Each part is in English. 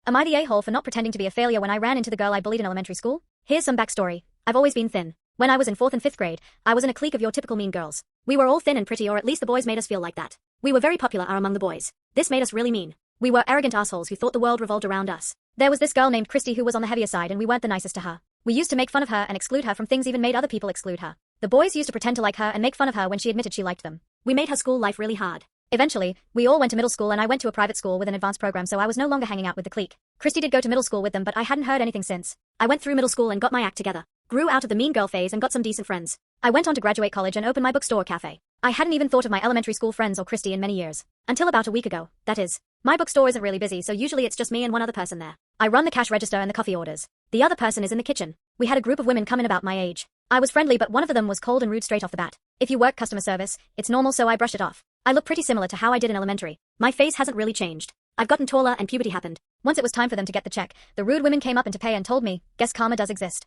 Am I the a-hole for not pretending to be a failure when I ran into the girl I bullied in elementary school? Here's some backstory. I've always been thin. When I was in 4th and 5th grade, I was in a clique of your typical mean girls. We were all thin and pretty, or at least the boys made us feel like that. We were very popular among the boys. This made us really mean. We were arrogant assholes who thought the world revolved around us. There was this girl named Christy who was on the heavier side and we weren't the nicest to her. We used to make fun of her and exclude her from things, even made other people exclude her. The boys used to pretend to like her and make fun of her when she admitted she liked them. We made her school life really hard. Eventually, we all went to middle school and I went to a private school with an advanced program, so I was no longer hanging out with the clique. Christy did go to middle school with them, but I hadn't heard anything since. I went through middle school and got my act together. Grew out of the mean girl phase and got some decent friends. I went on to graduate college and opened my bookstore cafe. I hadn't even thought of my elementary school friends or Christy in many years. Until about a week ago, that is. My bookstore isn't really busy, so usually it's just me and one other person there. I run the cash register and the coffee orders. The other person is in the kitchen. We had a group of women come in about my age. I was friendly, but one of them was cold and rude straight off the bat. If you work customer service, it's normal, so I brushed it off. I look pretty similar to how I did in elementary. My face hasn't really changed. I've gotten taller and puberty happened. Once it was time for them to get the check, the rude women came up and to pay and told me, guess karma does exist.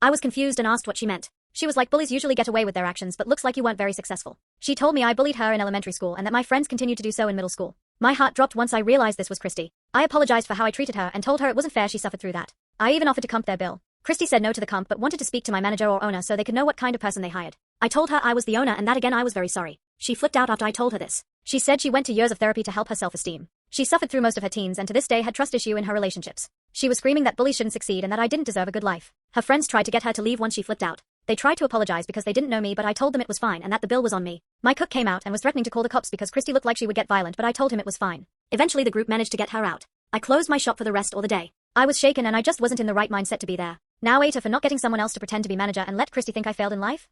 I was confused and asked what she meant. She was like, bullies usually get away with their actions, but looks like you weren't very successful. She told me I bullied her in elementary school and that my friends continued to do so in middle school. My heart dropped once I realized this was Christy. I apologized for how I treated her and told her it wasn't fair she suffered through that. I even offered to comp their bill. Christy said no to the comp but wanted to speak to my manager or owner so they could know what kind of person they hired. I told her I was the owner and that again I was very sorry. She flipped out after I told her this. She said she went to years of therapy to help her self-esteem. She suffered through most of her teens and to this day had trust issue in her relationships. She was screaming that bullies shouldn't succeed and that I didn't deserve a good life. Her friends tried to get her to leave once she flipped out. They tried to apologize because they didn't know me, but I told them it was fine and that the bill was on me. My cook came out and was threatening to call the cops because Christy looked like she would get violent, but I told him it was fine. Eventually the group managed to get her out. I closed my shop for the rest of the day. I was shaken and I just wasn't in the right mindset to be there. Now ATA for not getting someone else to pretend to be manager and let Christy think I failed in life?